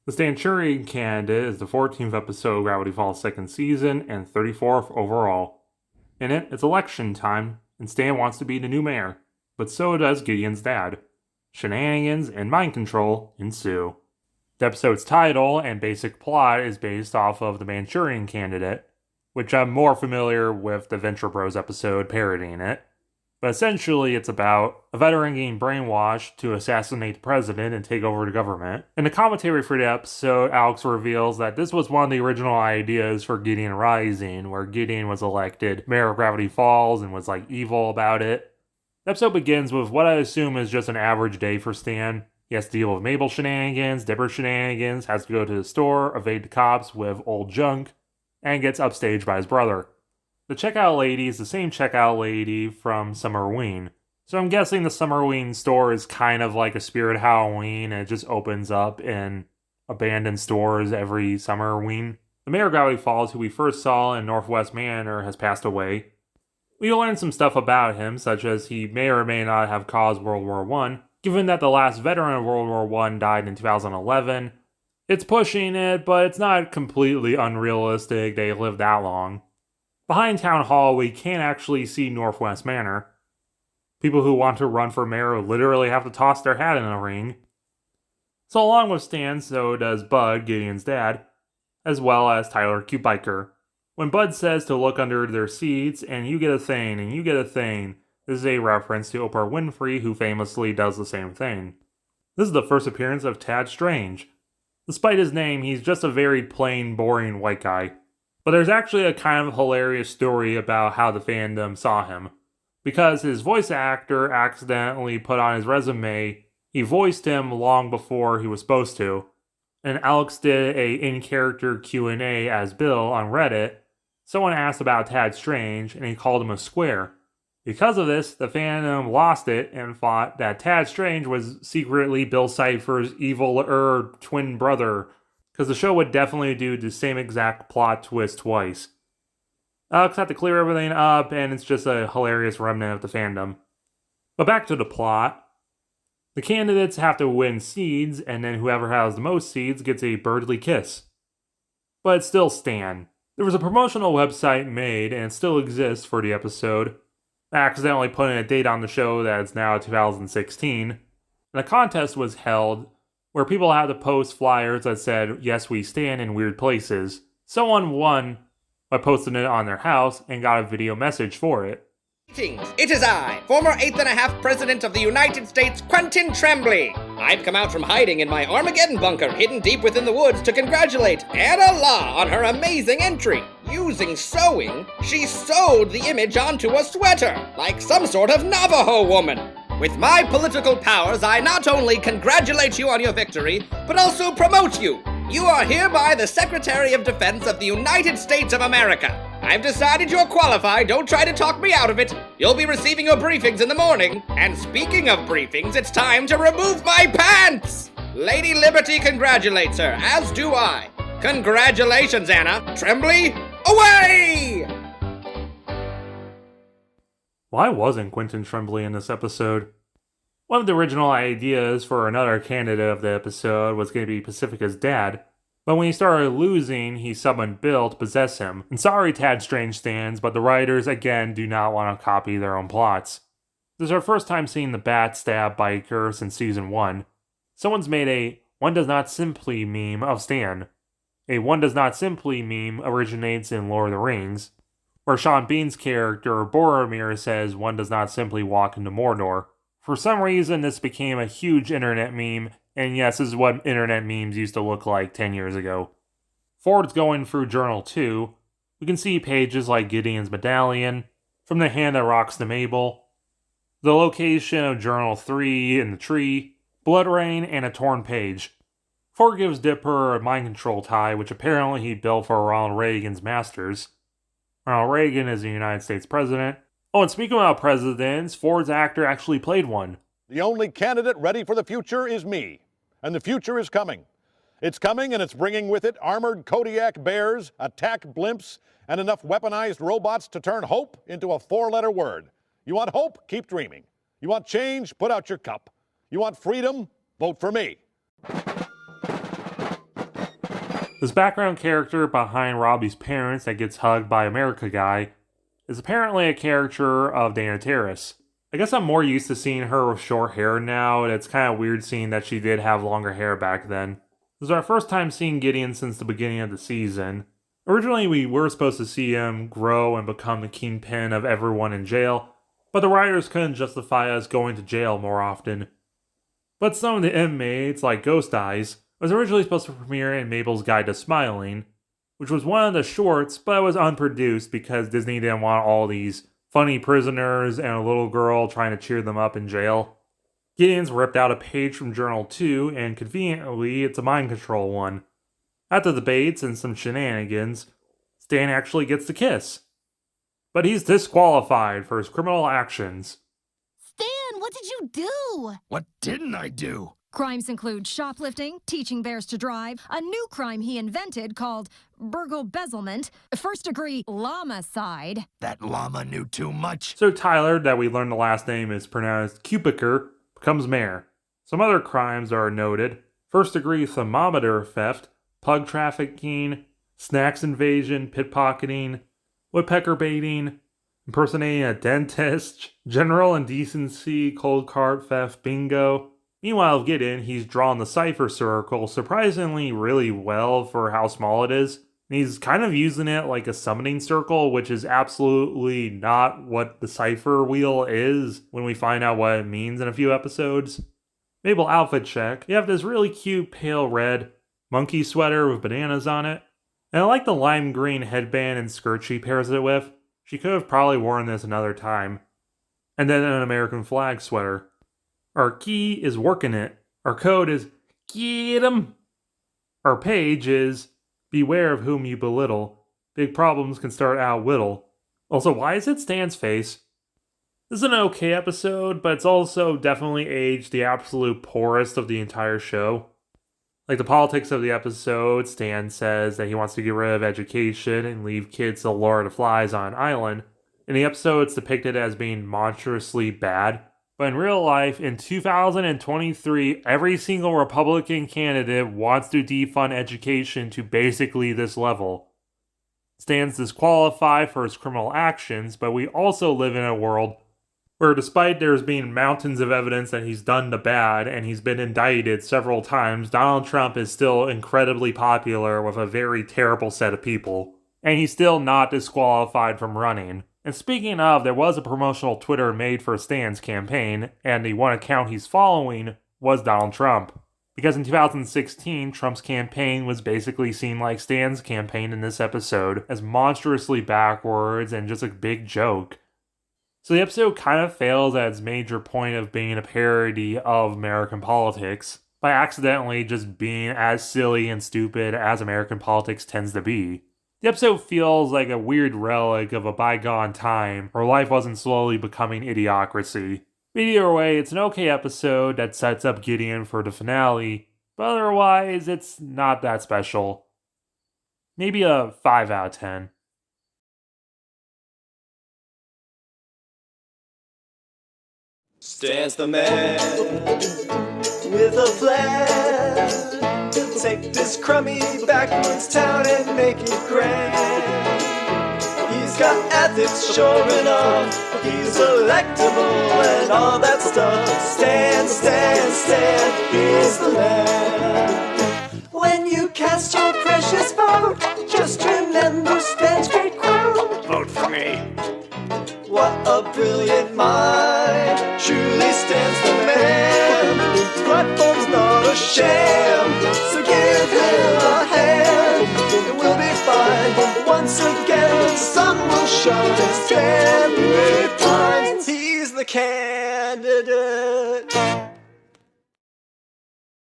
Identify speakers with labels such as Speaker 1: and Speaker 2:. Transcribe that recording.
Speaker 1: The Stanchurian candidate is the 14th episode of Gravity Falls' second season and 34th overall. In it, it's election time, and Stan wants to be the new mayor, but so does Gideon's dad. Shenanigans and mind control ensue. The episode's title and basic plot is based off of the Manchurian Candidate, which I'm more familiar with the Venture Bros episode parodying it. But essentially, it's about a veteran getting brainwashed to assassinate the president and take over the government. In the commentary for the episode, Alex reveals that this was one of the original ideas for Gideon Rising, where Gideon was elected mayor of Gravity Falls and was evil about it. The episode begins with what I assume is just an average day for Stan. He has to deal with Mabel shenanigans, Dipper shenanigans, has to go to the store, evade the cops with old junk, and gets upstaged by his brother. The checkout lady is the same checkout lady from Summerween. So I'm guessing the Summerween store is kind of like a Spirit Halloween, and it just opens up in abandoned stores every Summerween. The mayor of Gravity Falls, who we first saw in Northwest Manor, has passed away. We learned some stuff about him, such as he may or may not have caused World War I. Given that the last veteran of World War I died in 2011, it's pushing it, but it's not completely unrealistic they lived that long. Behind Town Hall, we can't actually see Northwest Manor. People who want to run for mayor literally have to toss their hat in a ring. So along with Stan, so does Bud, Gideon's dad, as well as Tyler Cute Biker. When Bud says to look under their seats, and you get a thing, and you get a thing, this is a reference to Oprah Winfrey, who famously does the same thing. This is the first appearance of Tad Strange. Despite his name, he's just a very plain, boring white guy. But there's actually a kind of hilarious story about how the fandom saw him. Because his voice actor accidentally put on his resume, he voiced him long before he was supposed to. And Alex did a in-character Q&A as Bill on Reddit. Someone asked about Tad Strange, and he called him a square. Because of this, the fandom lost it and thought that Tad Strange was secretly Bill Cipher's evil twin brother, because the show would definitely do the same exact plot twist twice. Alex had to clear everything up, and it's just a hilarious remnant of the fandom. But back to the plot. The candidates have to win seeds, and then whoever has the most seeds gets a birdly kiss. But it's still Stan. There was a promotional website made, and it still exists for the episode, accidentally putting a date on the show that it's now 2016. And a contest was held where people had to post flyers that said, "Yes, we stand" in weird places. Someone won by posting it on their house and got a video message for it.
Speaker 2: Greetings, it is I, former 8.5 President of the United States, Quentin Tremblay. I've come out from hiding in my Armageddon bunker hidden deep within the woods to congratulate Anna La on her amazing entry. Using sewing, she sewed the image onto a sweater, like some sort of Navajo woman. With my political powers, I not only congratulate you on your victory, but also promote you. You are hereby the Secretary of Defense of the United States of America. I've decided you're qualified, don't try to talk me out of it. You'll be receiving your briefings in the morning. And speaking of briefings, it's time to remove my pants! Lady Liberty congratulates her, as do I. Congratulations, Anna. Tremblay, away!
Speaker 1: Why wasn't Quentin Tremblay in this episode? One of the original ideas for another candidate of the episode was going to be Pacifica's dad, but when he started losing, he summoned Bill to possess him. And sorry, Tad Strange stands, but the writers again do not want to copy their own plots. This is our first time seeing the Bat Stab Biker since season 1. Someone's made a "one does not simply" meme of Stan. A "one does not simply" meme originates in Lord of the Rings, where Sean Bean's character Boromir says one does not simply walk into Mordor. For some reason, this became a huge internet meme, and yes, this is what internet memes used to look like 10 years ago. Ford's going through Journal 2. We can see pages like Gideon's medallion, From the Hand that Rocks the Mabel, the location of Journal 3 in the tree, Blood Rain, and a torn page. Ford gives Dipper a mind control tie, which apparently he built for Ronald Reagan's masters. Ronald Reagan is the United States president. Oh, and speaking about presidents, Ford's actor actually played one.
Speaker 3: The only candidate ready for the future is me. And the future is coming. It's coming, and it's bringing with it armored Kodiak bears, attack blimps, and enough weaponized robots to turn hope into a 4-letter word. You want hope? Keep dreaming. You want change? Put out your cup. You want freedom? Vote for me.
Speaker 1: This background character behind Robbie's parents that gets hugged by America Guy is apparently a character of Dana Terrace. I guess I'm more used to seeing her with short hair now, and it's kind of weird seeing that she did have longer hair back then. This is our first time seeing Gideon since the beginning of the season. Originally, we were supposed to see him grow and become the kingpin of everyone in jail, but the writers couldn't justify us going to jail more often. But some of the inmates, like Ghost Eyes, was originally supposed to premiere in Mabel's Guide to Smiling, which was one of the shorts, but it was unproduced because Disney didn't want all these funny prisoners and a little girl trying to cheer them up in jail. Gideon's ripped out a page from Journal 2, and conveniently, it's a mind control one. After the debates and some shenanigans, Stan actually gets to kiss. But he's disqualified for his criminal actions.
Speaker 4: Stan, what did you do?
Speaker 5: What didn't I do?
Speaker 4: Crimes include shoplifting, teaching bears to drive, a new crime he invented called burgle-bezelment, first-degree llama-cide.
Speaker 5: That llama knew too much.
Speaker 1: So Tyler, that we learned the last name is pronounced Cupiker, becomes mayor. Some other crimes are noted: first-degree thermometer theft, pug trafficking, snacks invasion, pickpocketing, woodpecker baiting, impersonating a dentist, general indecency, cold cart theft, bingo. Meanwhile, Gideon, he's drawn the cipher circle surprisingly really well for how small it is. And he's kind of using it like a summoning circle, which is absolutely not what the cipher wheel is when we find out what it means in a few episodes. Mabel outfit check. You have this really cute pale red monkey sweater with bananas on it. And I like the lime green headband and skirt she pairs it with. She could have probably worn this another time. And then an American flag sweater. Our key is working it. Our code is get 'em. Our page is beware of whom you belittle. Big problems can start out whittle. Also, why is it Stan's face? This is an okay episode, but it's also definitely aged the absolute poorest of the entire show. Like the politics of the episode, Stan says that he wants to get rid of education and leave kids to lure the flies on an island. In the episode, it's depicted as being monstrously bad. But in real life, in 2023, every single Republican candidate wants to defund education to basically this level. Stan's disqualified for his criminal actions, but we also live in a world where despite there's being mountains of evidence that he's done the bad and he's been indicted several times, Donald Trump is still incredibly popular with a very terrible set of people. And he's still not disqualified from running. And speaking of, there was a promotional Twitter made for Stan's campaign, and the one account he's following was Donald Trump. Because in 2016, Trump's campaign was basically seen like Stan's campaign in this episode, as monstrously backwards and just a big joke. So the episode kind of fails at its major point of being a parody of American politics, by accidentally just being as silly and stupid as American politics tends to be. The episode feels like a weird relic of a bygone time where life wasn't slowly becoming idiocracy. Either way, it's an okay episode that sets up Gideon for the finale, but otherwise, it's not that special. Maybe a 5 out of 10.
Speaker 6: Stands the man with a plan to take this crummy backwoods town and make it grand. He's got ethics, sure enough. He's electable and all that stuff. Stand, stand, stand, he's the man. When you cast your precious vote, just remember Stan's great quote.
Speaker 5: Vote for me.
Speaker 6: What a brilliant mind, truly stands the man. His platform's not a sham, so give him a hand. It will be fine, once again the sun will shine. Stanley Pines, he's the candidate.